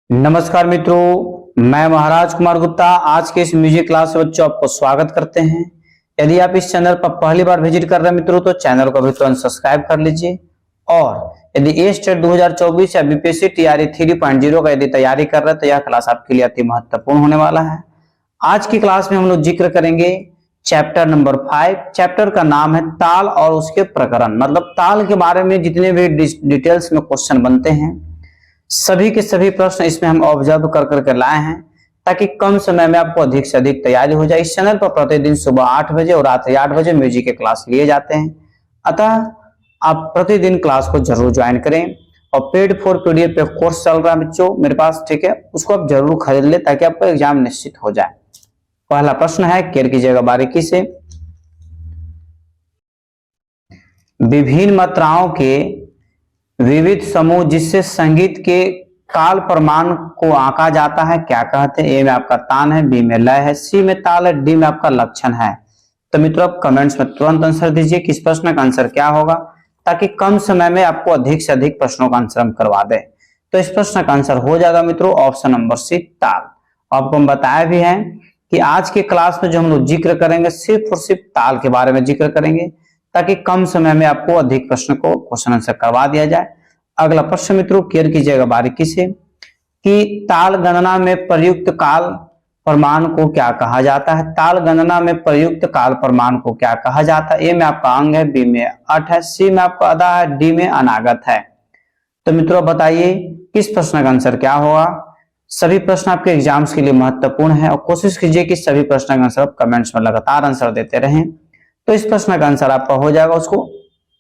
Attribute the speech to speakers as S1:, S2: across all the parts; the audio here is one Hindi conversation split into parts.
S1: नमस्कार मित्रों, मैं महाराज कुमार गुप्ता आज के इस म्यूजिक क्लास में बच्चों आपको स्वागत करते हैं। यदि आप इस चैनल पर पहली बार विजिट कर रहे हैं मित्रों तो चैनल को भी तुरंत सब्सक्राइब कर लीजिए। और यदि ए स्टेट 2024 या बीपीएससी टीआरई 3.0 का यदि तैयारी कर रहे हैं तो यह क्लास आपके लिए अति महत्वपूर्ण होने वाला है। आज की क्लास में हम लोग जिक्र करेंगे चैप्टर नंबर 5। चैप्टर का नाम है ताल और उसके प्रकरण, मतलब ताल के बारे में जितने भी डिटेल्स में क्वेश्चन बनते हैं सभी के सभी प्रश्न इसमें हम ऑब्जर्व कर करके लाए हैं ताकि कम समय में आपको अधिक से अधिक तैयारी हो जाए। इस चैनल पर प्रतिदिन सुबह 8 बजे और रात्रि 8 बजे म्यूजिक के क्लास लिए जाते हैं, अतः आप प्रतिदिन क्लास को जरूर ज्वाइन करें। और पेड फॉर पीडीएफ पे कोर्स चल रहा है बच्चों मेरे पास, ठीक है, उसको आप जरूर खरीद ले ताकि आपको एग्जाम निश्चित हो जाए। पहला प्रश्न है, केयर कीजिएगा बारीकी से। विभिन्न मात्राओं के विविध समूह जिससे संगीत के काल प्रमाण को आंका जाता है क्या कहते हैं? ए में आपका तान है, बी में लय है, सी में ताल है, डी में आपका लक्षण है। तो मित्रों आप कमेंट्स में तुरंत आंसर दीजिए कि इस प्रश्न का आंसर क्या होगा, ताकि कम समय में आपको अधिक से अधिक प्रश्नों का आंसर हम करवा दें। तो इस प्रश्न का आंसर हो जाएगा मित्रों ऑप्शन नंबर सी, ताल। आपको हम बताया भी है कि आज के क्लास में जो हम लोग जिक्र करेंगे सिर्फ और सिर्फ ताल के बारे में जिक्र करेंगे ताकि कम समय में आपको अधिक प्रश्न को क्वेश्चन आंसर करवा दिया जाए। अगला प्रश्न मित्रों केयर कीजिएगा बारीकी से कि ताल गणना में प्रयुक्त काल प्रमाण को क्या कहा जाता है? ताल गणना में प्रयुक्त काल प्रमाण को क्या कहा जाता है? ए में आपका अंग है, बी में अठ है, सी में आपका अदा है, डी में अनागत है। तो मित्रों बताइए किस प्रश्न का आंसर क्या होगा? सभी प्रश्न आपके एग्जाम्स के लिए महत्वपूर्ण है और कोशिश कीजिए कि सभी प्रश्न का आंसर आप कमेंट्स में लगातार आंसर देते रहें। तो इस प्रश्न का आंसर आपका हो जाएगा, उसको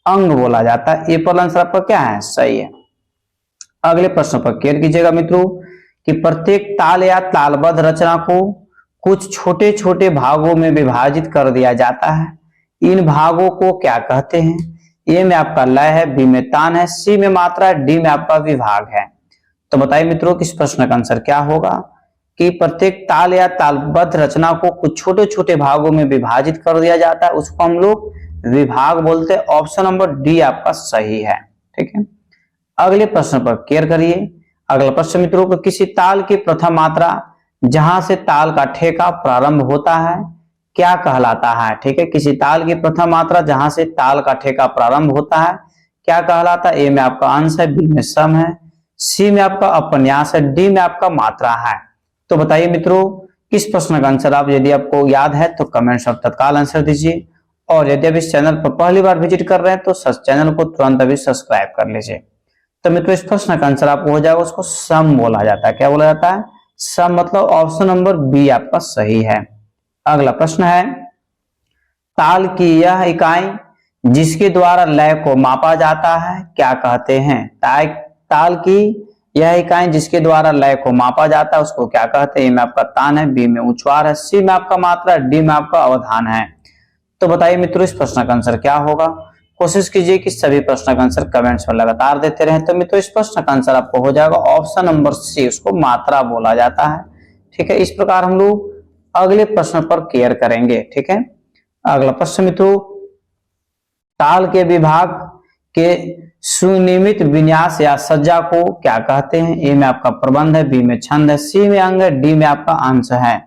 S1: अंग बोला जाता है। ये पर आंसर आपका क्या है? सही है। अगले प्रश्न पर केयर कीजिएगा मित्रों कि प्रत्येक ताल या तालबद्ध रचना को कुछ छोटे छोटे भागों में विभाजित कर दिया जाता है। इन भागों को क्या कहते हैं? ए में आपका लय है, बी में तान है, सी में मात्रा है, डी में आपका विभाग है। तो बताइए मित्रों किस प्रश्न का आंसर क्या होगा कि प्रत्येक ताल या तालबद्ध रचना को कुछ छोटे छोटे भागों में विभाजित कर दिया जाता है, उसको हम लोग विभाग बोलते हैं। ऑप्शन नंबर डी आपका सही है, ठीक है। अगले प्रश्न पर केयर करिए। अगला प्रश्न मित्रों को किसी ताल की प्रथम मात्रा जहां से ताल का ठेका प्रारंभ होता है क्या कहलाता है? ठीक है, किसी ताल की प्रथम मात्रा जहां से ताल का ठेका प्रारंभ होता है क्या कहलाता है? ए में आपका अंश है, बी में सम है, सी में आपका अपन्यास है, डी में आपका मात्रा है। तो बताइए मित्रों किस प्रश्न का आंसर आप यदि आपको याद है तो कमेंट्स में तत्काल आंसर दीजिए। और यदि आप इस चैनल पर पहली बार विजिट कर रहे हैं तो चैनल को तुरंत अभी सब्सक्राइब कर लीजिए। तो मित्रों इस प्रश्न का आंसर आपको हो जाएगा, उसको सम बोला जाता है। क्या बोला जाता है? सम, मतलब ऑप्शन नंबर बी आपका सही है। अगला प्रश्न है, ताल की यह इकाई जिसके द्वारा लय को मापा जाता है क्या कहते हैं? ताल की यह इकाई जिसके द्वारा लय को मापा जाता है उसको क्या कहते हैं? ए में आपका तान है, बी में उच्चार है, सी में आपका मात्रा है, डी में आपका अवधान है। तो बताइए मित्रों इस प्रश्न का आंसर क्या होगा? कोशिश कीजिए कि सभी प्रश्न का आंसर कमेंट्स में लगातार देते रहें। तो मित्रों इस प्रश्न का आंसर आपको हो जाएगा ऑप्शन नंबर सी, उसको मात्रा बोला जाता है, ठीक है। इस प्रकार हम लोग अगले प्रश्न पर केयर करेंगे, ठीक है। अगला प्रश्न मित्रों, ताल के विभाग के सुनियमित विन्यास या सज्जा को क्या कहते हैं? ए में आपका प्रबंध है, बी में छंद है, सी में अंग है, डी में आपका अंश है।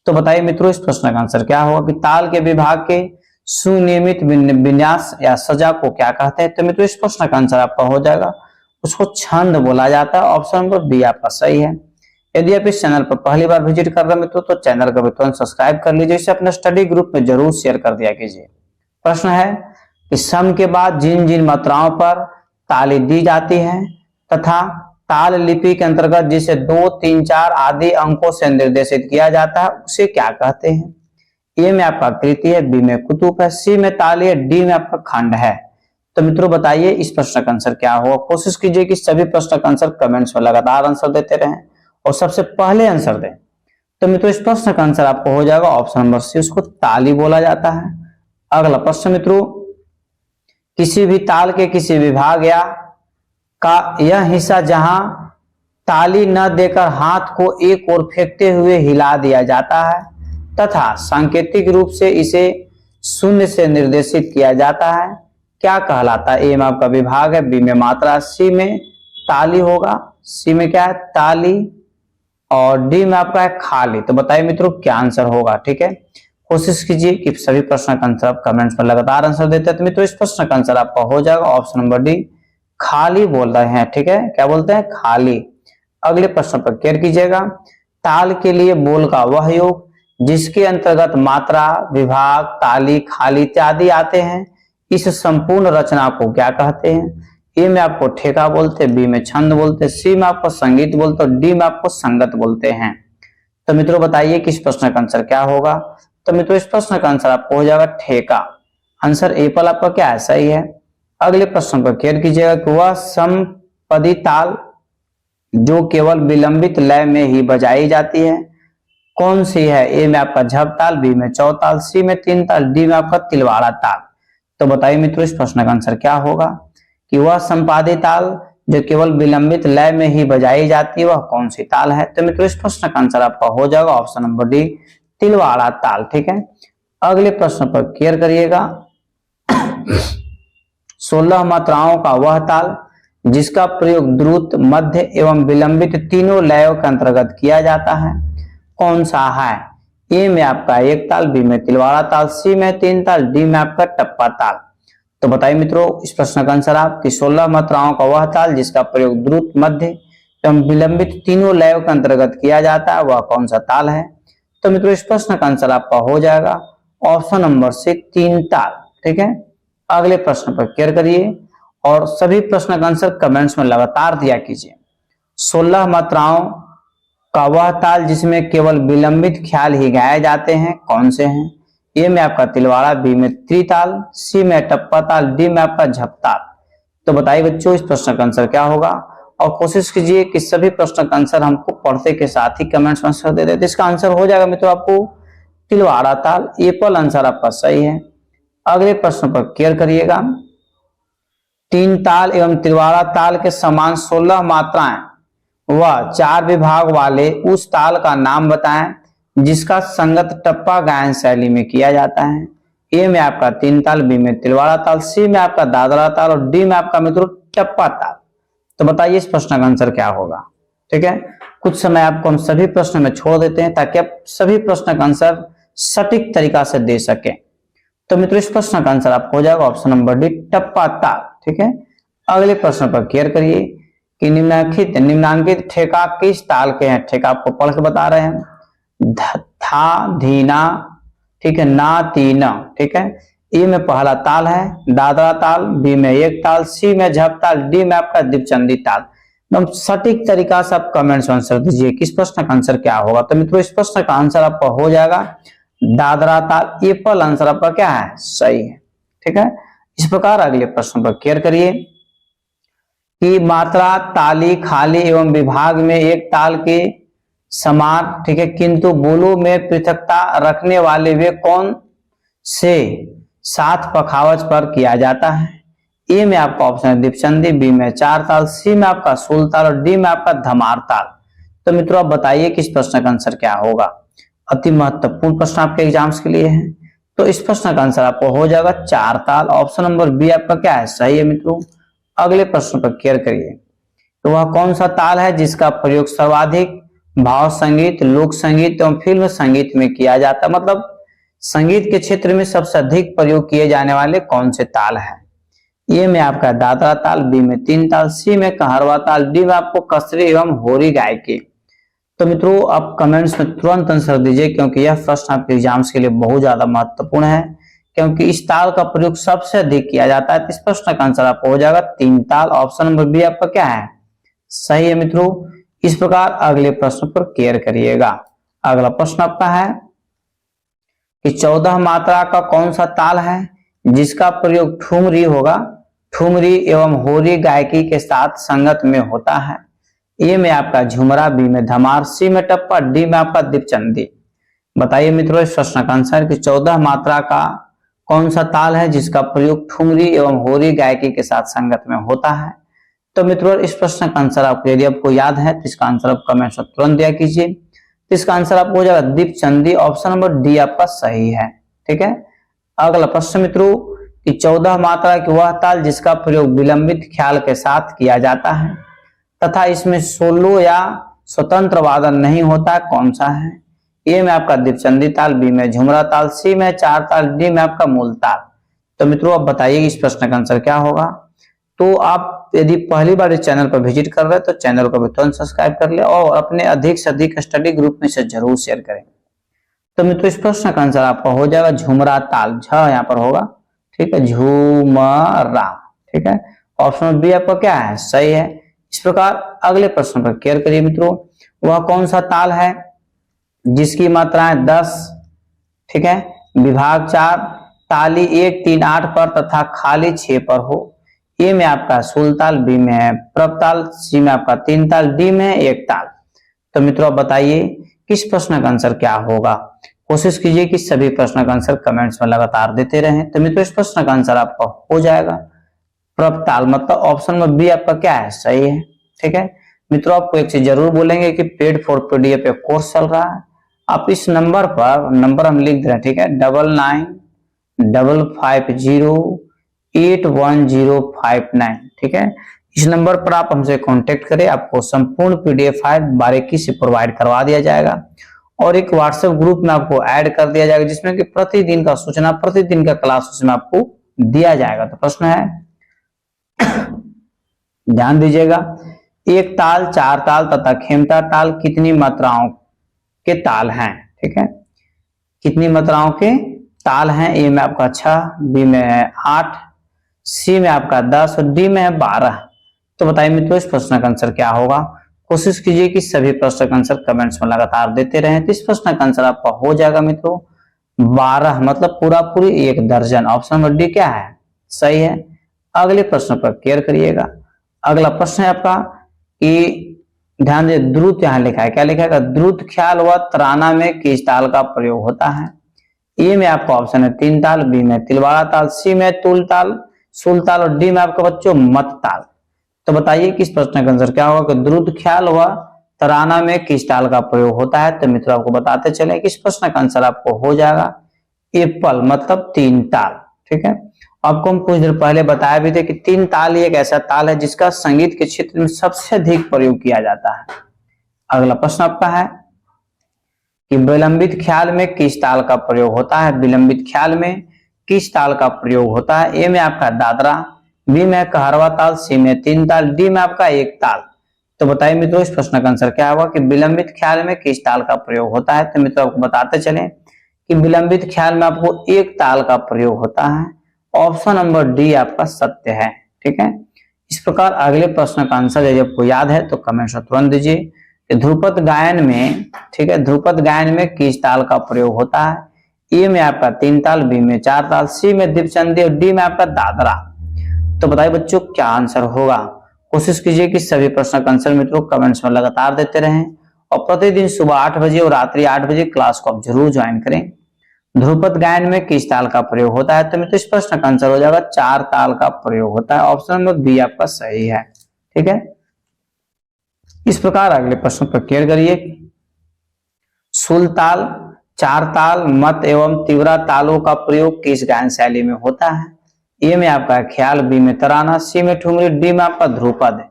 S1: तो बताइए मित्रों इस प्रश्न का आंसर क्या होगा कि ताल के विभाग के सुनियमित विन्यास या सजा को क्या कहते हैं? तो मित्रों इस प्रश्न का आंसर आपका हो जाएगा, उसको छंद बोला जाता है। ऑप्शन नंबर बी आपका सही है। यदि आप इस चैनल पर पहली बार विजिट कर रहे हैं मित्रों तो चैनल को भी तुरंत सब्सक्राइब कर लीजिए, इसे अपने स्टडी ग्रुप में जरूर शेयर कर दिया कीजिए। प्रश्न है कि सम के बाद जिन जिन मात्राओं पर ताली दी जाती है तथा ताल लिपि के अंतर्गत जिसे 2, 3, 4 आदि अंकों से निर्देशित किया जाता है उसे क्या कहते हैं? ए में आपका कृति है, बी में कुतुक है, सी में ताली है, डी में आपका खंड है। तो मित्रों बताइए इस प्रश्न का आंसर क्या होगा? कोशिश कीजिए कि सभी प्रश्न का आंसर कमेंट्स में लगातार आंसर देते रहें और सबसे पहले आंसर दें। तो मित्रों इस प्रश्न का आंसर आपको हो जाएगा ऑप्शन नंबर सी, उसको ताली बोला जाता है। अगला प्रश्न मित्रों, किसी भी ताल के किसी विभाग या का यह हिस्सा जहां ताली न देकर हाथ को एक ओर फेंकते हुए हिला दिया जाता है तथा सांकेतिक रूप से इसे शून्य से निर्देशित किया जाता है क्या कहलाता है? ए में आपका विभाग है, बी में मात्रा, सी में ताली होगा। सी में क्या है? ताली, और डी में आपका है खाली। तो बताइए मित्रों क्या आंसर होगा। ठीक है, कोशिश कीजिए कि सभी प्रश्न का आंसर आप कमेंट्स में लगातार आंसर देते हैं। तो मित्रों इस प्रश्न का आंसर आपका हो जाएगा ऑप्शन नंबर डी, खाली बोल रहे हैं। ठीक है, क्या बोलते हैं, खाली। अगले प्रश्न पर केयर कीजिएगा। ताल के लिए बोल का वह योग जिसके अंतर्गत मात्रा, विभाग, ताली, खाली इत्यादि आते हैं, इस संपूर्ण रचना को क्या कहते हैं। ए में आपको ठेका बोलते हैं, बी में छंद बोलते हैं, सी में आपको संगीत बोलते हैं, डी में आपको संगत बोलते हैं। तो मित्रों बताइए कि इस प्रश्न का आंसर क्या होगा। तो मित्रों इस प्रश्न का आंसर आपको हो जाएगा ठेका। आंसर ए पर आपका क्या है, सही है। अगले प्रश्न पर केयर कीजिएगा कि वह समपदी ताल जो केवल विलंबित लय में ही बजाई जाती है कौन सी है। ए में आपका झप ताल, बी में चौताल, सी में तीन ताल, डी में आपका तिलवाड़ा ताल। तो बताइए मित्रों इस प्रश्न का आंसर क्या होगा कि वह संपादी ताल जो केवल विलंबित लय में ही बजाई जाती है वह कौन सी ताल है। तो मित्रों इस प्रश्न का आंसर आपका हो जाएगा ऑप्शन नंबर डी, तिलवाड़ा ताल। ठीक है, अगले प्रश्न पर केयर करिएगा। 16 मात्राओं का वह ताल जिसका प्रयोग द्रुत, मध्य एवं विलंबित तीनों लयों के अंतर्गत किया जाता है कौन सा है। ए में आपका एक ताल, बी में तिलवाड़ा ताल, सी में तीन ताल, डी में आपका टप्पा ताल। तो बताइए मित्रों इस प्रश्न का आंसर आप कि 16 मात्राओं का वह ताल जिसका प्रयोग द्रुत, मध्य एवं विलंबित तीनों लयों के अंतर्गत किया जाता है वह कौन सा ताल है। तो मित्रों इस प्रश्न का आंसर आपका हो जाएगा ऑप्शन नंबर से तीन ताल। ठीक है, अगले प्रश्न पर केयर करिए और सभी प्रश्न का आंसर कमेंट्स में लगातार दिया कीजिए। 16 मात्राओं का वह ताल जिसमें केवल विलंबित ख्याल ही गाए जाते हैं कौन से हैं। ए में आपका तिलवाड़ा, बी में त्रिताल, सी में टप्पा ताल, डी में आपका झपताल। तो बताइए बच्चों इस प्रश्न का आंसर क्या होगा और कोशिश कीजिए कि सभी प्रश्न का आंसर हमको पढ़ते के साथ ही कमेंट्स में आंसर दे देते। इसका आंसर हो जाएगा मित्रों आपको तिलवाड़ा ताल। ए पर आंसर आपका सही है। अगले प्रश्न पर केयर करिएगा। तीन ताल एवं तिलवाड़ा ताल के समान 16 मात्राएं व 4 विभाग वाले उस ताल का नाम बताएं जिसका संगत टप्पा गायन शैली में किया जाता है। ए में आपका तीन ताल, बी में तिलवाड़ा ताल, सी में आपका दादरा ताल और डी में आपका मित्रों टप्पा ताल। तो बताइए इस प्रश्न का आंसर क्या होगा। ठीक है, कुछ समय आपको हम सभी प्रश्न में छोड़ देते हैं ताकि आप सभी प्रश्न का आंसर सटीक तरीका से दे सके। तो मित्रों इस प्रश्न का आंसर आपको हो जाएगा ऑप्शन नंबर डी, टप्पा ताल। ठीक है, अगले प्रश्न पर केयर करिए कि निम्नांकित ठेका किस ताल के हैं। ठेका आपको पढ़ के बता रहे हैं। था, धीना, ठीक है, ना, तीना। ठीक है, ए में पहला ताल है दादरा ताल, बी में एक ताल, सी में झप ताल, डी में आपका दीपचंदी ताल। एकदम सटीक तरीका से आप कमेंट्स में आंसर दीजिए किस प्रश्न का आंसर क्या होगा। तो मित्रों इस प्रश्न का आंसर आपका हो जाएगा दादरा ताल। ए पर आंसर आपका क्या है, सही है। ठीक है, इस प्रकार अगले प्रश्न पर केयर करिए कि मात्रा, ताली, खाली एवं विभाग में एक ताल के समान, ठीक है, किंतु बोलों में पृथकता रखने वाले वे कौन से 7 पखावज पर किया जाता है। ए में आपका ऑप्शन है दीपचंदी, बी में चार ताल, सी में आपका सूल ताल और डी में आपका धमार ताल। तो मित्रों आप बताइए कि इस प्रश्न का आंसर क्या होगा। अति महत्वपूर्ण प्रश्न आपके एग्जाम्स के लिए है। तो इस प्रश्न का आंसर आपको हो जाएगा चार ताल। ऑप्शन नंबर बी आपका क्या है, सही है मित्रों। अगले प्रश्न पर केयर करिए तो वह कौन सा ताल है जिसका प्रयोग सर्वाधिक भाव संगीत, लोक संगीत एवं फिल्म संगीत में किया जाता है। मतलब संगीत के क्षेत्र में सबसे अधिक प्रयोग किए जाने वाले कौन से ताल है। ए में आपका दादरा ताल, बी में तीन ताल, सी में कहरवा ताल, डी में आपको कसरी एवं होरी गायकी। तो मित्रों आप कमेंट्स में तुरंत आंसर दीजिए क्योंकि यह प्रश्न आपके एग्जाम्स के लिए बहुत ज्यादा महत्वपूर्ण है क्योंकि इस ताल का प्रयोग सबसे अधिक किया जाता है। तो इस प्रश्न का आंसर आपको हो जाएगा तीन ताल। ऑप्शन नंबर बी आपका क्या है, सही है मित्रों। इस प्रकार अगले प्रश्न पर केयर करिएगा। अगला प्रश्न आपका है कि 14 मात्रा का कौन सा ताल है जिसका प्रयोग ठुमरी होगा, ठुमरी एवं होरी गायकी के साथ संगत में होता है। ए में आपका झुमरा, बी में धमार, सी में टप्पा, डी में आपका दीपचंदी। बताइए मित्रों इस प्रश्न का आंसर कि 14 मात्रा का कौन सा ताल है जिसका प्रयोग ठुमरी एवं होरी गायकी के साथ संगत में होता है। तो मित्रों इस प्रश्न का आंसर आपको यदि आपको याद है तो इसका आंसर आप कमेंट में तुरंत दिया कीजिए। तो इसका आंसर आपको हो जाएगा दीपचंदी। ऑप्शन नंबर डी आपका सही है। ठीक है, अगला प्रश्न मित्रों कि 14 मात्रा की वह ताल जिसका प्रयोग विलंबित ख्याल के साथ किया जाता है तथा इसमें सोलो या स्वतंत्र वादन नहीं होता कौन सा है? ए में आपका दीपचंदी ताल, बी में झुमरा ताल, सी में चार ताल, डी में आपका मूल ताल। तो मित्रों अब बताइए इस प्रश्न का आंसर क्या होगा। तो आप यदि पहली बार इस चैनल पर विजिट कर रहे हैं तो चैनल को भी तुरंत सब्सक्राइब कर ले और अपने अधिक से अधिक स्टडी ग्रुप में से जरूर शेयर करें। तो मित्रों इस प्रश्न का आंसर आपका हो जाएगा झुमरा ताल, झ यहाँ पर होगा, ठीक है, झुमरा, ठीक है। ऑप्शन बी आपका क्या है? सही है। इस प्रकार अगले प्रश्न पर केयर करिए मित्रों, वह कौन सा ताल है जिसकी मात्राएं 10, ठीक है, विभाग 4, ताली 1, 3, 8 पर तथा खाली 6 पर हो। ए में आपका सूल ताल, बी में है प्रभ ताल, सी में आपका 3 ताल, डी में 1 ताल। तो मित्रों बताइए किस प्रश्न का आंसर क्या होगा। कोशिश कीजिए कि सभी प्रश्न का आंसर कमेंट्स में लगातार देते रहें। तो मित्रों इस प्रश्न का आंसर आपका हो जाएगा प्रभ ताल, मतलब ऑप्शन में बी आपका क्या है? सही है, ठीक है। मित्रों आपको एक चीज जरूर बोलेंगे कि पेड फॉर पीडीएफ पे कोर्स चल रहा है। आप इस नंबर पर, नंबर हम लिख दे रहे हैं, ठीक है, 9955081059, ठीक है। इस नंबर पर आप हमसे कांटेक्ट करें, आपको संपूर्ण पीडीएफ फाइल बारीकी से प्रोवाइड करवा दिया जाएगा और एक व्हाट्सएप ग्रुप में आपको ऐड कर दिया जाएगा जिसमें कि प्रतिदिन का सूचना, प्रतिदिन का क्लास उसमें आपको दिया जाएगा। तो प्रश्न है, ध्यान दीजिएगा, एक ताल, चार ताल तथा खेमता ताल कितनी मात्राओं के ताल हैं? ठीक है, कितनी मात्राओं के ताल हैं? ए में आपका 6, बी में है 8, सी में आपका 10 और डी में है 12। तो बताइए मित्रों इस प्रश्न का आंसर क्या होगा। कोशिश कीजिए कि सभी प्रश्न का आंसर कमेंट्स में लगातार देते रहें। तो इस प्रश्न का आंसर आपका हो जाएगा मित्रों 12, मतलब पूरा पूरी 1 दर्जन। ऑप्शन नंबर डी क्या है? सही है। अगले प्रश्न पर केयर करिएगा। अगला प्रश्न है आपका कि ध्यान दे, द्रुत यहां लिखा है, क्या लिखा है? द्रुत ख्याल व तराना में किस ताल का प्रयोग होता है? ए में आपका ऑप्शन है 3 ताल, बी में तिलवाड़ा ताल, सी में तुल ताल, सुल ताल और डी में आपका बच्चों मत ताल। तो बताइए किस प्रश्न का आंसर क्या होगा कि द्रुत ख्याल व तराना में किस ताल का प्रयोग होता है। तो मित्रों आपको बताते चले कि इस प्रश्न का आंसर आपको हो जाएगा एप्पल, मतलब 3 ताल। ठीक है, आपको हम कुछ देर पहले बताया भी थे कि 3 ताल एक ऐसा ताल है जिसका संगीत के क्षेत्र में सबसे अधिक प्रयोग किया जाता है। अगला प्रश्न आपका है कि विलंबित ख्याल में किस ताल का प्रयोग होता है? विलंबित ख्याल में किस ताल का प्रयोग होता है? ए में आपका दादरा, बी में कहरवा ताल, सी में 3 ताल, डी में आपका 1 ताल। तो बताइए मित्रों इस प्रश्न का आंसर क्या होगा कि विलंबित ख्याल में किस ताल का प्रयोग होता है। तो मित्रों आपको बताते चले कि विलंबित ख्याल में आपको 1 ताल का प्रयोग होता है। ऑप्शन नंबर डी आपका सत्य है। ठीक है, इस प्रकार अगले प्रश्न का आंसर यदि आपको याद है तो कमेंट में तुरंत दीजिए कि ध्रुपद गायन में, ठीक है, ध्रुपद गायन में किस ताल का प्रयोग होता है? ए में आपका 3 ताल, बी में 4 ताल, सी में दीपचंदी और डी में आपका दादरा। तो बताइए बच्चों क्या आंसर होगा। कोशिश कीजिए कि सभी प्रश्न का आंसर मित्रों कमेंट्स में लगातार देते रहें और प्रतिदिन सुबह 8 बजे और रात्रि 8 बजे क्लास को आप जरूर ज्वाइन करें। ध्रुपद गायन में किस ताल का प्रयोग होता है? तो मित्रों इस प्रश्न का आंसर हो जाएगा 4 ताल का प्रयोग होता है। ऑप्शन नंबर बी आपका सही है। ठीक है, इस प्रकार अगले प्रश्न पर केयर करिए। सुल ताल, 4 ताल, मत एवं तीव्रा तालों का प्रयोग किस गायन शैली में होता है? ए में आपका ख्याल, बी में तराना, सी में ठुमरी, डी में आपका ध्रुपद।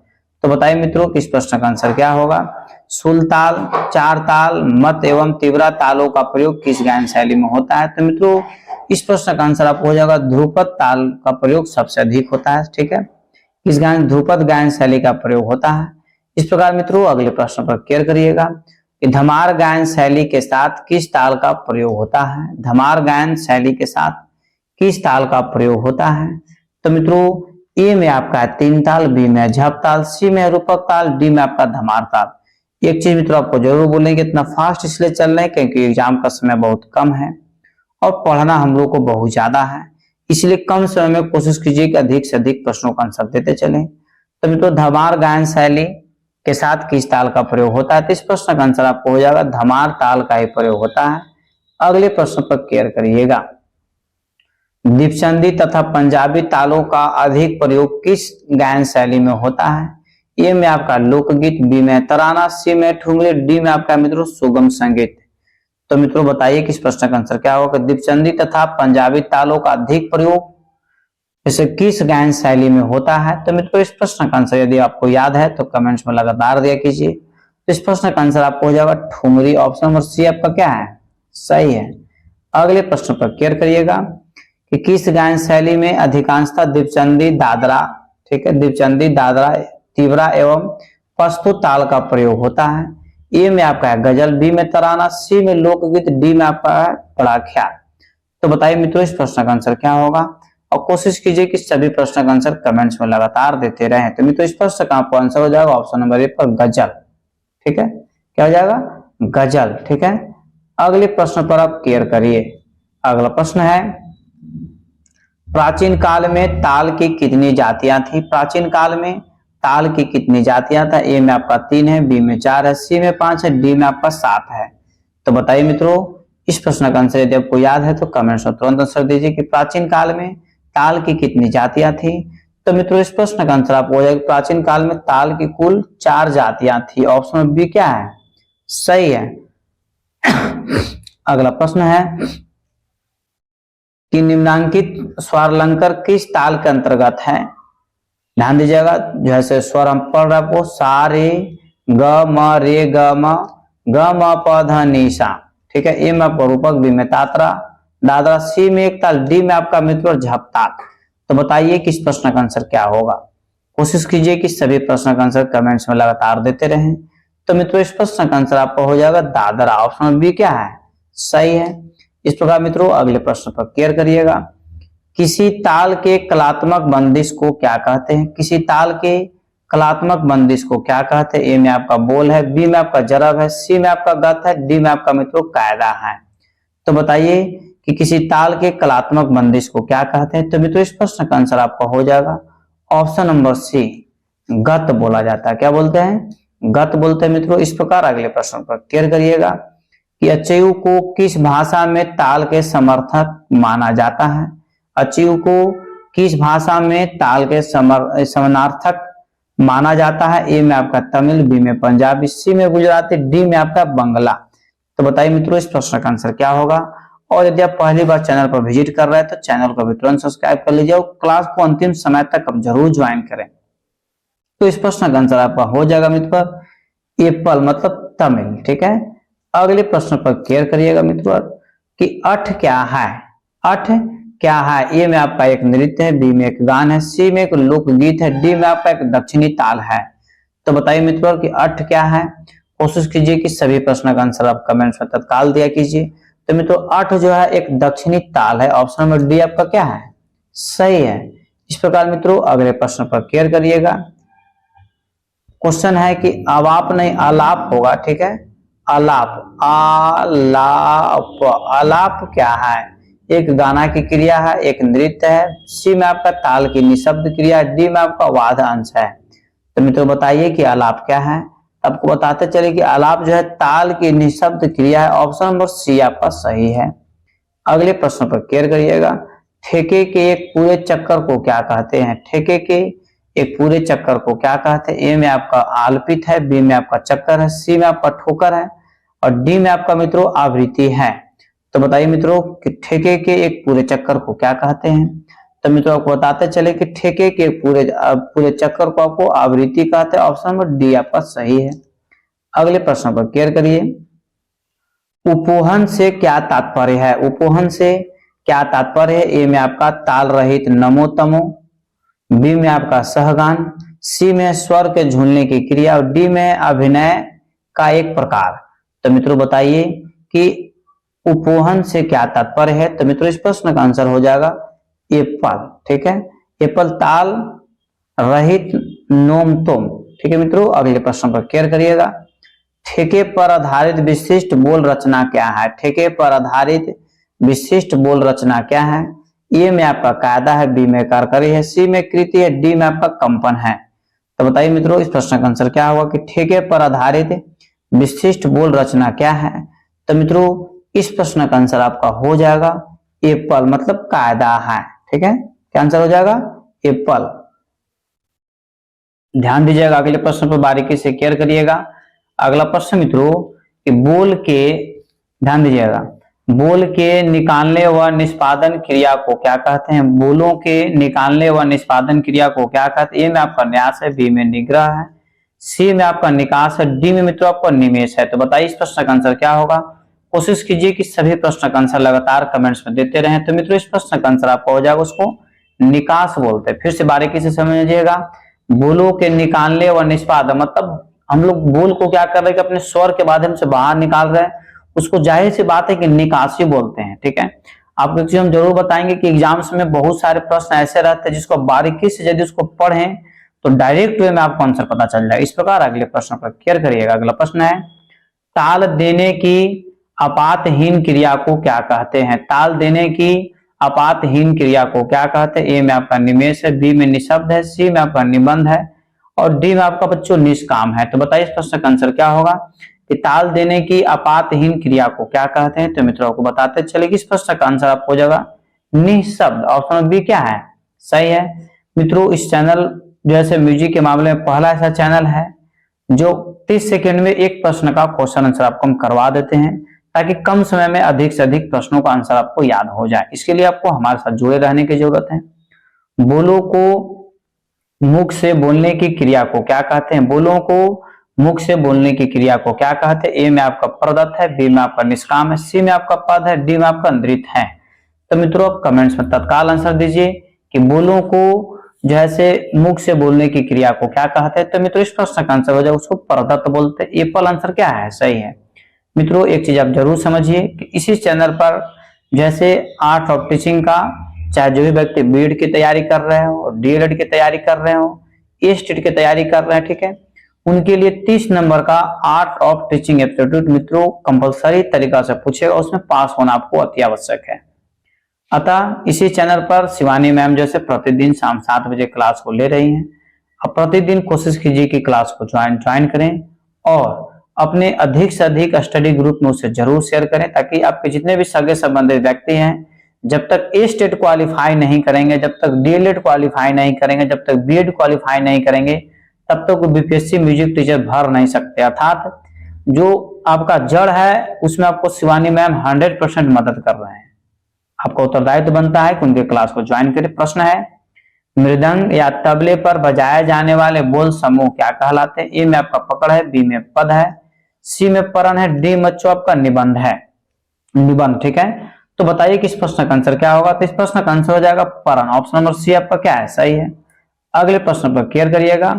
S1: तो बताइए मित्रों कि इस प्रश्न का आंसर क्या होगा। सुल ताल, 4 ताल, मत एवं तीव्रा तालों का प्रयोग किस गायन शैली में होता है? तो मित्रों इस प्रश्न का आंसर आपको हो जाएगा ध्रुपद ताल का प्रयोग सबसे अधिक होता है। ठीक है, किस गायन, ध्रुपद गायन शैली का प्रयोग होता है। इस प्रकार मित्रों अगले प्रश्न पर केयर करिएगा कि धमार गायन शैली के साथ किस ताल का प्रयोग होता है? धमार गायन शैली के साथ किस ताल का प्रयोग होता है? तो मित्रों ए में आपका 3 ताल, बी में झप ताल, सी में रूपक ताल, डी में आपका धमार ताल। एक चीज मित्रों आपको जरूर बोलेंगे, इतना फास्ट इसलिए चल रहे हैं क्योंकि एग्जाम का समय बहुत कम है और पढ़ना हम लोग को बहुत ज्यादा है, इसलिए कम समय में कोशिश कीजिए कि अधिक से अधिक प्रश्नों का आंसर देते चले। तो मित्रों धमार गायन शैली के साथ किस ताल का प्रयोग होता है? तो इस प्रश्न का आंसर आपको हो जाएगा धमार ताल का ही प्रयोग होता है। अगले प्रश्न पर केयर करिएगा। दीपचंदी तथा पंजाबी तालों का अधिक प्रयोग किस गायन शैली में होता है? ए में आपका लोकगीत, बी में तराना, सी में ठुमरी, डी में आपका मित्रों सुगम संगीत। तो मित्रों बताइए कि इस प्रश्न का आंसर क्या होगा। दीपचंदी तथा पंजाबी तालों का अधिक प्रयोग जैसे किस गायन शैली में होता है? तो मित्रों इस प्रश्न का आंसर यदि आपको याद है तो कमेंट्स में लगातार दिया कीजिए तो इस प्रश्न का आंसर आपको हो जाएगा ठुमरी। ऑप्शन नंबर सी आपका क्या है, सही है। अगले प्रश्न पर केयर करिएगा कि किस गायन शैली में अधिकांशतः दीपचंदी, दादरा, ठीक है, दीपचंदी, दादरा, तीव्रा एवं पस्तु ताल का प्रयोग होता है। ए में आपका है गजल, बी में तराना, सी में लोकगीत, डी में आपका है बड़ा ख्याल। तो बताइए मित्रों इस प्रश्न का आंसर क्या होगा, और कोशिश कीजिए कि सभी प्रश्न का आंसर कमेंट्स में लगातार देते रहें। तो मित्रों इस प्रश्न का आपको आंसर हो जाएगा ऑप्शन नंबर ए पर गजल, ठीक है, क्या हो जाएगा, गजल, ठीक है। अगले प्रश्न पर आप केयर करिए। अगला प्रश्न है प्राचीन काल में ताल की कितनी जातियां थी। प्राचीन काल में ताल की कितनी जातियां था। ए में आपका 3 है, बी में 4 है, सी में 5 है, डी में आपका 7 है। तो बताइए मित्रों इस प्रश्न का आंसर यदि आपको याद है तो कमेंट्स में तुरंत आंसर दीजिए कि प्राचीन काल में ताल की कितनी जातियां थी। तो मित्रों इस प्रश्न का आंसर आपको हो जाएगा प्राचीन काल में ताल की कुल 4 जातियां थी। ऑप्शन बी क्या है, सही है। अगला प्रश्न है कि निम्नांकित स्वारालंकार किस ताल के अंतर्गत है। ध्यान दीजिएगा, जैसे स्वर हम पढ़ रहे आपको सा रे ग म रे ग म प ध नि सा, ठीक है। ए में आपका रूपक, बी में तात्रा, दादरा, सी में एक ताल, डी में आपका मित्र झपताल। तो बताइए कि इस प्रश्न का आंसर क्या होगा। कोशिश कीजिए कि सभी प्रश्न का आंसर कमेंट्स में लगातार देते रहें। तो मित्रों इस प्रश्न का आंसर आपका हो जाएगा दादरा। ऑप्शन बी क्या है, सही है। इस प्रकार मित्रों अगले प्रश्न पर केयर करिएगा। किसी ताल के कलात्मक बंदिश को क्या कहते हैं। किसी ताल के कलात्मक बंदिश को क्या कहते हैं। ए में आपका बोल है, बी में आपका जरब है, सी में आपका गत है, डी में आपका मित्रों कायदा है। तो बताइए कि किसी ताल के कलात्मक बंदिश को क्या कहते हैं। तो मित्रों इस प्रश्न का आंसर आपका हो जाएगा ऑप्शन नंबर सी, गत बोला जाता है। क्या बोलते हैं, गत बोलते हैं मित्रों। इस प्रकार अगले प्रश्न पर केयर करिएगा कि अचयु को किस भाषा में ताल के समर्थक माना जाता है। अचयु को किस भाषा में ताल के समानार्थक माना जाता है। ए में आपका तमिल, बी में पंजाबी, सी में गुजराती, डी में आपका बंगला। तो बताइए मित्रों इस प्रश्न का आंसर क्या होगा। और यदि आप पहली बार चैनल पर विजिट कर रहे हैं तो चैनल को भी तुरंत सब्सक्राइब कर लीजिए और क्लास को अंतिम समय तक आप जरूर ज्वाइन करें। तो इस प्रश्न का आंसर आपका हो जाएगा मित्र एप्पल मतलब तमिल, ठीक है। अगले प्रश्न पर केयर करिएगा मित्रों कि अठ क्या है। अठ क्या है। ए में आपका एक नृत्य है, बी में एक गान है, सी में एक लोकगीत है, डी में आपका एक दक्षिणी ताल है। तो बताइए मित्रों कि अठ क्या है। कोशिश कीजिए कि सभी प्रश्न का आंसर आप कमेंट्स में तत्काल दिया कीजिए। तो मित्रों अठ जो है एक दक्षिणी ताल है। ऑप्शन नंबर डी आपका क्या है, सही है। इस प्रकार मित्रों अगले प्रश्न पर केयर करिएगा। क्वेश्चन है कि अवाप नहीं आलाप होगा, ठीक है। आलाप, आलाप, आलाप क्या है। एक गाना की क्रिया है, एक नृत्य है, सी में आपका ताल की निशब्द क्रिया, डी में आपका वाद्य अंश है। तो मित्रों बताइए कि आलाप क्या है। आपको बताते चले कि आलाप जो है ताल की निशब्द क्रिया है। ऑप्शन नंबर सी आपका सही है। अगले प्रश्न पर केयर करिएगा। ठेके के एक पूरे चक्कर को क्या कहते हैं। ठेके के एक पूरे चक्कर को क्या कहते हैं। ए में आपका आलपित है, बी में आपका चक्कर है, सी में आपका ठोकर है और डी में आपका मित्रों आवृत्ति है। तो बताइए मित्रों कि ठेके के एक पूरे चक्कर को क्या कहते हैं। तो मित्रों आपको बताते चले कि ठेके के पूरे चक्कर को आपको आवृत्ति कहते हैं। ऑप्शन नंबर डी आपका सही है। अगले प्रश्न पर केयर करिए। उपोहन से क्या तात्पर्य है। उपोहन से क्या तात्पर्य है। ए में आपका ताल रहित नमो तमो, बी में आपका सहगान, सी में स्वर के झूलने की क्रिया और डी में अभिनय का एक प्रकार। तो मित्रों बताइए कि उपोहन से क्या तात्पर्य है। तो मित्रों इस प्रश्न का आंसर हो जाएगा एप्पल, ठीक है। एप्पल ताल रहित नोम तोम, ठीक है मित्रों। अगले प्रश्न पर केयर करिएगा। ठेके पर आधारित विशिष्ट बोल रचना क्या है। ठेके पर आधारित विशिष्ट बोल रचना क्या है। ए में आपका कायदा है, बी में कारकरी है, सी में कृति है, डी में आपका कंपन है। तो बताइए मित्रों इस प्रश्न का आंसर क्या होगा कि ठेके पर आधारित विशिष्ट बोल रचना क्या है। तो मित्रों इस प्रश्न का आंसर आपका हो जाएगा एप्पल मतलब कायदा है, ठीक है। क्या आंसर हो जाएगा एप्पल। ध्यान दीजिएगा अगले प्रश्न पर बारीकी से केयर करिएगा। अगला प्रश्न मित्रों कि बोल के, ध्यान दीजिएगा, बोल के निकालने व निष्पादन क्रिया को क्या कहते हैं। बोलों के निकालने व निष्पादन क्रिया को क्या कहते हैं। ए में आपका न्यास है, बी में निग्रह है, सी में आपका निकास है, डी में मित्रों आपका निमेष है। तो बताइए इस प्रश्न का आंसर क्या होगा। कोशिश कीजिए कि सभी प्रश्न का आंसर लगातार कमेंट्स में देते रहें। तो मित्रों इस प्रश्न का आंसर आपका हो जाएगा, उसको निकास बोलते हैं। फिर से बारीकी से समझिएगा, बोलों के निकालने व निष्पादन, मतलब हम लोग बोल को क्या कर रहे हैं कि अपने स्वर के माध्यम से बाहर निकाल रहे हैं, उसको जाहिर सी बात है कि निकासी बोलते हैं। ठीक है, आपको एक चीज हम जरूर बताएंगे कि एग्जाम्स में बहुत सारे प्रश्न ऐसे रहते हैं जिसको बारीकी से यदि उसको पढ़ें तो डायरेक्ट वे में आपको आंसर पता चल जाए। इस प्रकार अगले प्रश्न पर केयर करिएगा। अगला प्रश्न है, ताल देने की आपातहीन क्रिया को क्या कहते हैं। ताल देने की आपातहीन क्रिया को क्या कहते हैं। ए में आपका निमेष है, बी में निशब्द है, सी में आपका निबंध है और डी में आपका बच्चों निष्काम है। तो बताइए इस प्रश्न का आंसर क्या होगा कि ताल देने की आपातहीन क्रिया को क्या कहते हैं। तो मित्रों को बताते चले कि इस प्रश्न का आंसर आपको हो जाएगा निशब्द। ऑप्शन बी क्या है, सही है। मित्रों इस चैनल जैसे म्यूजिक के मामले में पहला ऐसा चैनल है जो 30 सेकंड में एक प्रश्न का क्वेश्चन आंसर आपको हम करवा देते हैं, ताकि कम समय में अधिक से अधिक प्रश्नों का आंसर आपको याद हो जाए। इसके लिए आपको हमारे साथ जुड़े रहने की जरूरत है। बोलों को मुख से बोलने की क्रिया को क्या कहते हैं। बोलों को मुख से बोलने की क्रिया को क्या कहते हैं। ए में आपका प्रदत्त है, बी में आपका निष्काम है, सी में आपका पद है, डी में आपका नृत है। तो मित्रों आप कमेंट्स में तत्काल आंसर दीजिए कि बोलों को जैसे मुख से बोलने की क्रिया को क्या कहते हैं। तो मित्रों इस प्रश्न का आंसर हो जाए उसको प्रदत्त बोलते हैं। एप्पल आंसर क्या है, सही है। मित्रों एक चीज आप जरूर समझिए कि इसी चैनल पर जैसे आर्ट ऑफ टीचिंग का, चाहे जो भी व्यक्ति बीएड की तैयारी कर रहे हो और डीएलएड की तैयारी कर रहे हो, एस्टेट की तैयारी कर रहे हैं, ठीक है, उनके लिए 30 नंबर का आर्ट ऑफ टीचिंग एप्टीट्यूड मित्रों कंपलसरी तरीका से पूछेगा, उसमें पास होना आपको अति आवश्यक है। अतः इसी चैनल पर शिवानी मैम जैसे प्रतिदिन शाम 7 बजे क्लास को ले रही हैं। अब प्रतिदिन कोशिश कीजिए कि क्लास को ज्वाइन करें और अपने अधिक से अधिक स्टडी ग्रुप में उसे जरूर शेयर करें, ताकि आपके जितने भी सगे संबंधित व्यक्ति हैं, जब तक ए स्टेट क्वालिफाई नहीं करेंगे, जब तक डीएलएड क्वालिफाई नहीं करेंगे, जब तक बीएड क्वालिफाई नहीं करेंगे, तब तक बीपीएससी म्यूजिक टीचर भर नहीं सकते। अर्थात जो आपका जड़ है उसमें आपको शिवानी मैम 100% मदद कर रहे हैं। आपका उत्तरदायित्व बनता है कि उनके क्लास को ज्वाइन करें। प्रश्न है, मृदंग या तबले पर बजाए जाने वाले बोल समूह क्या कहलाते हैं। ए में आपका पकड़ है, बी में पद है, सी में परण है, डी बच्चों आपका निबंध है, निबंध। ठीक है, तो बताइए कि इस प्रश्न का आंसर क्या होगा। तो इस प्रश्न का आंसर हो जाएगा परण। ऑप्शन नंबर सी आपका क्या है, सही है। अगले प्रश्न पर केयर करिएगा।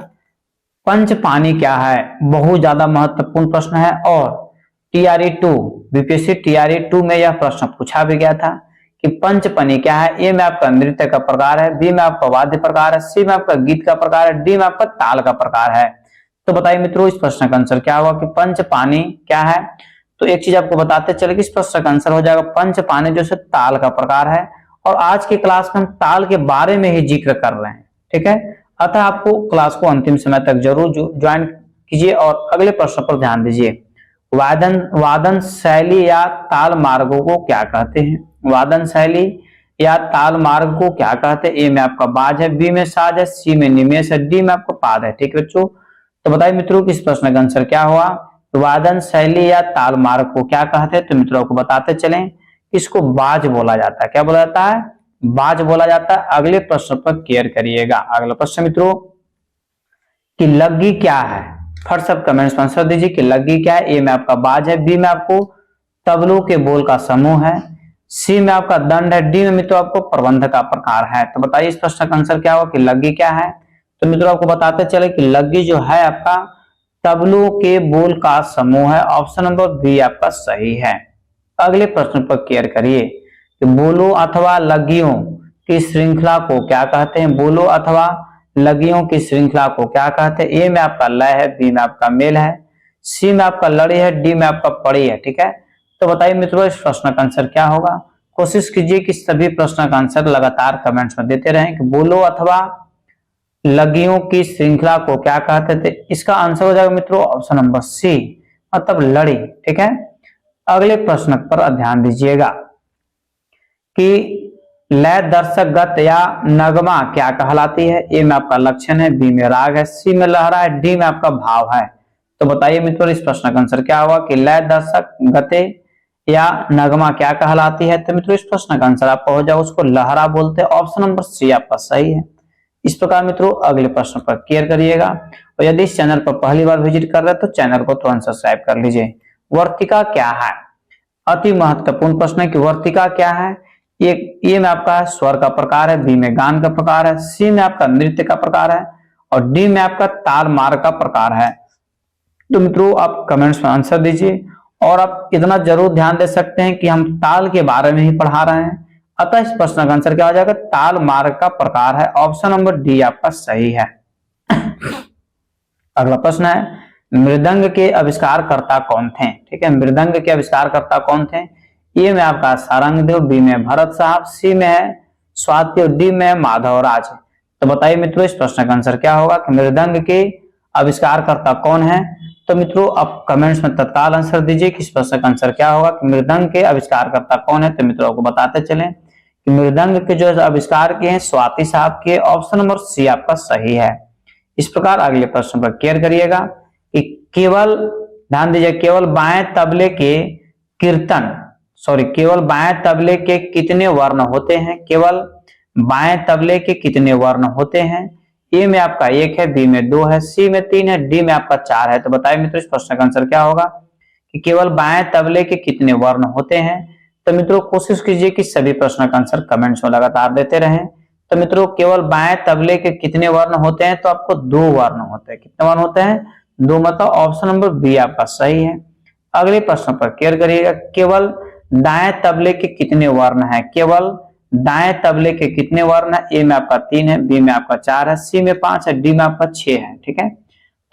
S1: पंच पानी क्या है, बहुत ज्यादा महत्वपूर्ण प्रश्न है और टीआरई 2 बीपीएससी टीआरई 2 में यह प्रश्न पूछा भी गया था कि पंचपनी क्या है। ए में आपका नृत्य का प्रकार है, बी में आपका वाद्य प्रकार है, सी में आपका गीत का प्रकार है, डी में आपका ताल का प्रकार है। तो बताइए मित्रों इस प्रश्न का आंसर क्या होगा कि पंचपानी क्या है। तो एक चीज आपको बताते चले कि इस प्रश्न का आंसर हो जाएगा पंचपानी, जो ताल का प्रकार है। और आज की क्लास में हम ताल के बारे में ही जिक्र कर रहे हैं, ठीक है। अतः आपको क्लास को अंतिम समय तक जरूर ज्वाइन कीजिए और अगले प्रश्न पर ध्यान दीजिए। वादन शैली या ताल मार्गों को क्या कहते हैं। वादन शैली या ताल मार्ग को क्या कहते हैं। ए में आपका बाज है, बी में साज है, सी में निमेष है, डी में आपका पाद है। ठीक है बच्चों, तो बताइए मित्रों कि इस प्रश्न का आंसर क्या हुआ। वादन शैली या ताल मार्ग को क्या कहते हैं। तो मित्रों को बताते चलें, इसको बाज बोला जाता है। क्या बोला जाता है, बाज बोला जाता है। अगले प्रश्न पर केयर करिएगा। अगला प्रश्न मित्रों कि लग्गी क्या है। फट सब कमेंट्स में आंसर दीजिए कि लग्गी क्या है। ए में आपका बाज है, बी में आपको तबलों के बोल का समूह है, सी में आपका दंड है, डी में मित्रों आपको प्रबंध का प्रकार है। तो बताइए इस प्रश्न का आंसर क्या होगा कि लग्गी क्या है। तो मित्रों आपको बताते चले कि लग्गी जो है आपका तबलों के बोल का समूह है। ऑप्शन नंबर बी आपका सही है। अगले प्रश्न पर केयर करिए कि बोलो अथवा लग्गियों की श्रृंखला को क्या कहते हैं। बोलो अथवा लग्गियों की श्रृंखला को क्या कहते हैं। ए में आपका लय है, बी में आपका मेल है, सी में आपका लड़ी है, डी में आपका पड़ी है। ठीक है, तो बताइए मित्रों इस प्रश्न का आंसर क्या होगा। कोशिश कीजिए कि सभी प्रश्न का आंसर लगातार कमेंट्स में देते रहें कि बोलो अथवा लग्गियों की श्रृंखला को क्या कहते थे। इसका आंसर हो जाएगा मित्रों ऑप्शन नंबर सी, मतलब लड़ी। ठीक है, अगले प्रश्न पर ध्यान दीजिएगा कि लय दर्शक गत या नगमा क्या कहलाती है। ए में आपका लक्षण है, बी में राग है, सी में लहरा है, डी में आपका भाव है। तो बताइए मित्रों इस प्रश्न का आंसर क्या होगा कि लय दर्शक गते या नगमा क्या कहलाती है। तो मित्रों इस प्रश्न का आंसर आपका हो जाएगा उसको लहरा बोलते हैं। ऑप्शन नंबर सी आपका सही है। इस प्रकार मित्रों अगले प्रश्न पर क्लियर करिएगा। और यदि इस चैनल पर पहली बार विजिट कर रहे हैं तो चैनल को तुरंत सब्सक्राइब कर लीजिए। वर्तिका क्या है? अति महत्वपूर्ण प्रश्न है कि वर्तिका क्या है। ए में आपका स्वर का प्रकार है, बी में गान का प्रकार है, सी में आपका नृत्य का प्रकार है और डी में आपका ताल मार्ग का प्रकार है। तो मित्रों आप कमेंट्स में आंसर दीजिए। और आप इतना जरूर ध्यान दे सकते हैं कि हम ताल के बारे में ही पढ़ा रहे हैं, अतः इस प्रश्न का आंसर क्या हो जाएगा? ताल मार्ग का प्रकार है। ऑप्शन नंबर डी आपका सही है। अगला प्रश्न है मृदंग के आविष्कारकर्ता कौन थे? ठीक है, मृदंग के आविष्कारकर्ता कौन थे? ए में आपका सारंगदेव, बी में भरत साहब, सी में है स्वाति और डी में माधवराज। तो बताइए मित्रों इस प्रश्न का आंसर क्या होगा कि मृदंग के आविष्कारकर्ता कौन है? तो मित्रों आप कमेंट्स में तत्काल आंसर दीजिए कि इस प्रश्न का आंसर क्या होगा कि मृदंग के आविष्कारकर्ता कौन है। तो मित्रों आपको बताते चलें कि मृदंग के जो आविष्कार किए हैं स्वाति साहब के। ऑप्शन नंबर सी आपका सही है। इस प्रकार अगले प्रश्न पर क्लियर करिएगा कि केवल ध्यान दीजिए केवल बाएं तबले के कितने वर्ण होते हैं? केवल बाएं तबले के कितने वर्ण होते हैं? ए में आपका 1 है, बी में 2 है, सी में 3 है, डी में आपका 4 है। तो बताइए मित्रों इस प्रश्न का आंसर क्या होगा कि केवल बाएं तबले के कितने वर्ण होते हैं? तो मित्रों कोशिश कीजिए कि सभी प्रश्न का आंसर कमेंट्स में लगातार देते रहें। तो मित्रों केवल बाएं तबले के कितने वर्ण होते हैं? तो आपको 2 वर्ण होते हैं। कितने वर्ण होते हैं? 2, मतलब ऑप्शन नंबर बी आपका सही है। अगले प्रश्न पर क्लियर करिएगा केवल दाएं तबले के कितने वर्ण हैं? केवल दाएं तबले के कितने वर्ण है? ए में आपका 3 है, बी में आपका 4 है, सी में 5 है, डी में आपका 6 है। ठीक है,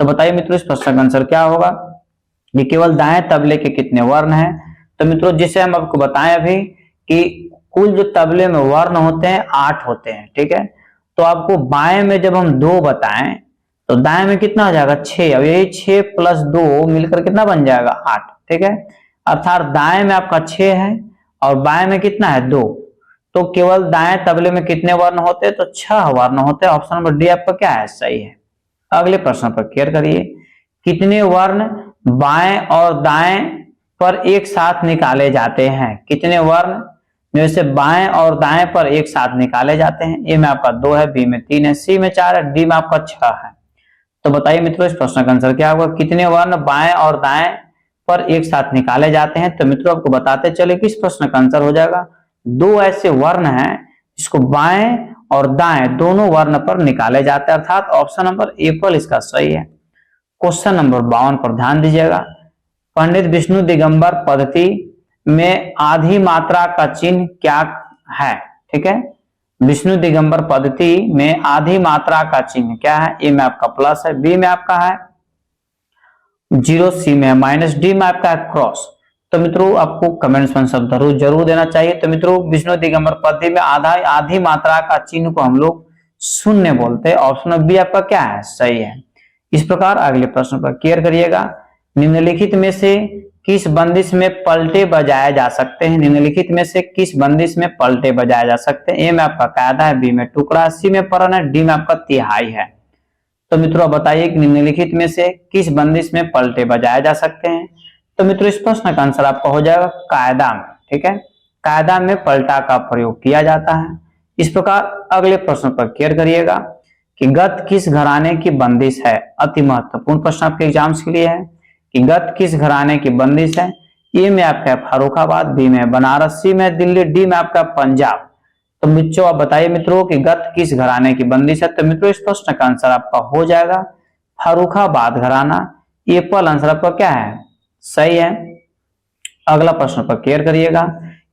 S1: तो बताइए मित्रों इस प्रश्न का आंसर क्या होगा? ये केवल दाएं तबले के कितने वर्ण हैं? तो मित्रों जिसे हम आपको बताएं अभी कि कुल जो तबले में वर्ण होते हैं 8 होते हैं। ठीक है, तो आपको बाएं में जब हम 2 बताएं तो दाएं में कितना हो जाएगा? 6। अब यही 6 प्लस 2 मिलकर कितना बन जाएगा? 8। ठीक है, अर्थात दाएं में आपका 6 है और बाएं में कितना है? 2। तो केवल दाएं तबले में कितने वर्ण होते हैं? तो 6 वर्ण होते हैं। ऑप्शन नंबर डी आपका क्या है? सही है। अगले प्रश्न पर क्लियर करिए कितने वर्ण बाएं और दाएं पर एक साथ निकाले जाते हैं? कितने वर्ण जैसे बाएं और दाएं पर एक साथ निकाले जाते हैं? ए में आपका 2 है, बी में 3 है, सी में 4 है, डी में आपका 6 है। तो बताइए मित्रों इस प्रश्न का आंसर क्या होगा? कितने वर्ण बाएं और दाएं पर एक साथ निकाले जाते हैं? तो मित्रों आपको बताते चले कि इस प्रश्न का आंसर हो जाएगा 2 ऐसे वर्ण हैं जिसको बाएं और दाएं दोनों वर्ण पर निकाले जाते हैं, अर्थात ऑप्शन नंबर ए पर इसका सही है। क्वेश्चन नंबर 52 पर ध्यान दीजिएगा। पंडित विष्णु दिगंबर पद्धति में आधी मात्रा का चिन्ह क्या है? ठीक है, विष्णु दिगंबर पद्धति में आधी मात्रा का चिन्ह क्या है? ए में आपका प्लस है, बी में आपका है 0, सी में माइनस, डी में आपका है क्रॉस। तो मित्रों आपको कमेंट्स में सब जरूर देना चाहिए। तो मित्रों विष्णु दिगंबर पद्धति में आधी मात्रा का चिन्ह को हम लोग शून्य बोलते हैं। ऑप्शन बी आपका क्या है? सही है। इस प्रकार अगले प्रश्न पर क्लियर करिएगा निम्नलिखित में से किस बंदिश में पलटे बजाए जा सकते हैं? निम्नलिखित में से किस बंदिश में पलटे बजाए जा सकते हैं? ए में आपका कायदा है, बी में टुकड़ा, सी में परण है, डी में आपका तिहाई है। तो मित्रों बताइए कि निम्नलिखित में से किस बंदिश में पलटे बजाए जा सकते हैं? तो मित्रों इस प्रश्न का आंसर आपका हो जाएगा कायदा में। ठीक है, कायदा में पलटा का प्रयोग किया जाता है। इस प्रकार अगले प्रश्न पर क्लियर करिएगा कि गत किस घराने की बंदिश है? अति महत्वपूर्ण प्रश्न आपके एग्जाम्स के लिए है कि गत किस घराने की बंदिश है? ए में आपका है फर्रुखाबाद, बी में बनारस, सी में दिल्ली, डी में आपका पंजाब। तो मित्रों आप बताइए मित्रों कि गत किस घराने की बंदिश है? तो मित्रों इस प्रश्न का आंसर आपका हो जाएगा फर्रुखाबाद घराना। ये पल आंसर आपका क्या है? सही है। अगला प्रश्न पर क्लियर करिएगा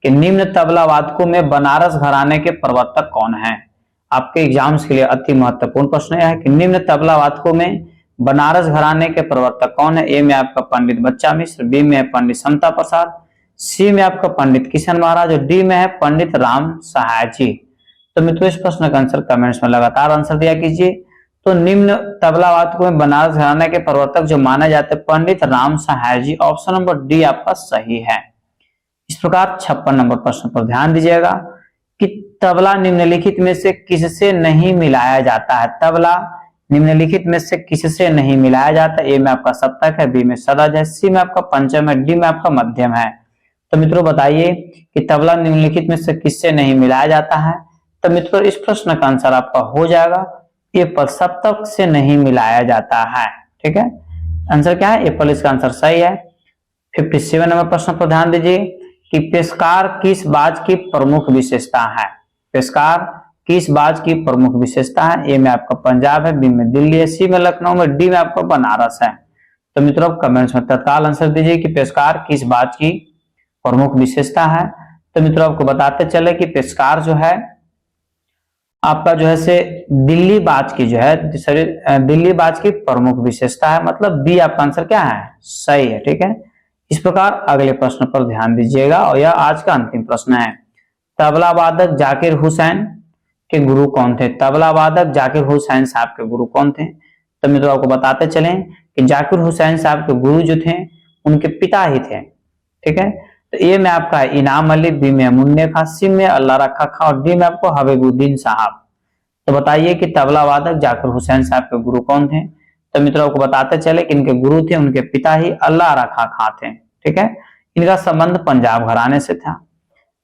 S1: कि निम्न तबला वादकों में बनारस घराने के प्रवर्तक कौन है? आपके एग्जाम्स के लिए अति महत्वपूर्ण प्रश्न यह है कि निम्न तबला वादकों में बनारस घराने के प्रवर्तक कौन है? ए में आपका पंडित बच्चा मिश्र, बी में है पंडित समता प्रसाद, सी में आपका पंडित किशन महाराज और डी में है पंडित राम सहाय जी। तो मित्रों इस प्रश्न का आंसर कमेंट्स में लगातार आंसर दिया कीजिए। तो निम्न तबला वादकों में बनारस घराने के प्रवर्तक जो माने जाते हैं पंडित राम सहाय जी। ऑप्शन नंबर डी आपका सही है। इस प्रकार 56 नंबर प्रश्न पर ध्यान दीजिएगा कि तबला निम्नलिखित में से किससे नहीं मिलाया जाता है? तबला निम्नलिखित में से किससे नहीं मिलाया जाता? ए में आपका सप्तक है, बी में सरज है, सी में आपका पंचम है, डी में आपका मध्यम है। तो मित्रों बताइए कि तबला निम्नलिखित में से किससे नहीं मिलाया जाता है? तो मित्रों इस प्रश्न का आंसर आपका हो जाएगा ये पद सप्तक से नहीं मिलाया जाता है। ठीक है, आंसर क्या है? एप्पल इसका आंसर सही है। 57 नंबर प्रश्न पर ध्यान दीजिए कि पेशकार किस बाज की प्रमुख विशेषता है? पेशकार किस बाज की प्रमुख विशेषता है? ए में आपका पंजाब है, बी में दिल्ली है, सी में लखनऊ में, डी में आपका बनारस है। तो मित्रों आप कमेंट्स में तत्काल आंसर दीजिए कि पेशकार किस बाज की प्रमुख विशेषता है। तो मित्रों आपको बताते चले कि पेशकार जो है आपका जो है से दिल्ली बाज की जो है सॉरी दिल्ली बाज की प्रमुख विशेषता है, मतलब बी आपका आंसर क्या है? सही है। ठीक है, इस प्रकार अगले प्रश्न पर ध्यान दीजिएगा और यह आज का अंतिम प्रश्न है। तबला वादक जाकिर हुसैन के गुरु कौन थे? तबला वादक जाकिर हुसैन साहब के गुरु कौन थे? तो मित्रों आपको बताते चलें कि जाकिर हुसैन साहब के गुरु जो थे उनके पिता ही थे। ठीक है, तो ए में आपका इनाम अली, बी में मुन्ने खां, सी में अल्लाह रखा खां और डी में आपको हबीबुद्दीन साहब। तो बताइए कि तबला वादक जाकिर हुसैन साहब के गुरु कौन थे? तो मित्रों आपको बताते चले कि इनके गुरु थे उनके पिता ही अल्लाह रखा खां थे। ठीक है, इनका संबंध पंजाब घराने से था।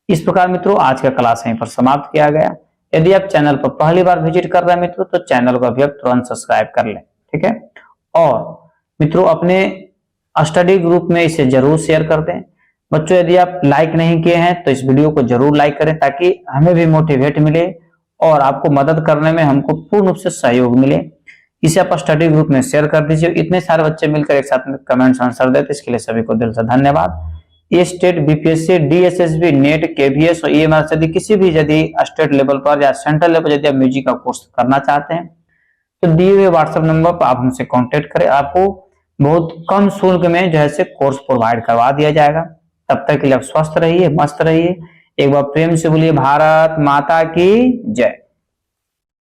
S1: इस प्रकार मित्रों आज का क्लास यहीं पर समाप्त किया गया। यदि आप चैनल पर पहली बार विजिट कर रहे हैं मित्रों तो चैनल को अभी तुरंत सब्सक्राइब कर लें। ठीक है, और मित्रों अपने स्टडी ग्रुप में इसे जरूर शेयर कर दें। बच्चों यदि आप लाइक नहीं किए हैं तो इस वीडियो को जरूर लाइक करें ताकि हमें भी मोटिवेट मिले और आपको मदद करने में हमको पूर्ण रूप से सहयोग मिले। इसे आप स्टडी ग्रुप में शेयर कर दीजिए। इतने सारे बच्चे मिलकर एक साथ में कमेंट्स आंसर देते, इसके लिए सभी को दिल से धन्यवाद। ये state, BPSC, DSSB, net, KVS और ईएमआर यदि किसी भी यदि स्टेट लेवल पर या सेंट्रल लेवल यदि आप म्यूजिक का कोर्स करना चाहते हैं तो दिए हुए व्हाट्सएप नंबर पर आप हमसे कांटेक्ट करें। आपको बहुत कम शुल्क में जो है कोर्स प्रोवाइड करवा दिया जाएगा। तब तक के लिए आप स्वस्थ रहिए, मस्त रहिए। एक बार प्रेम से बोलिए भारत माता की जय।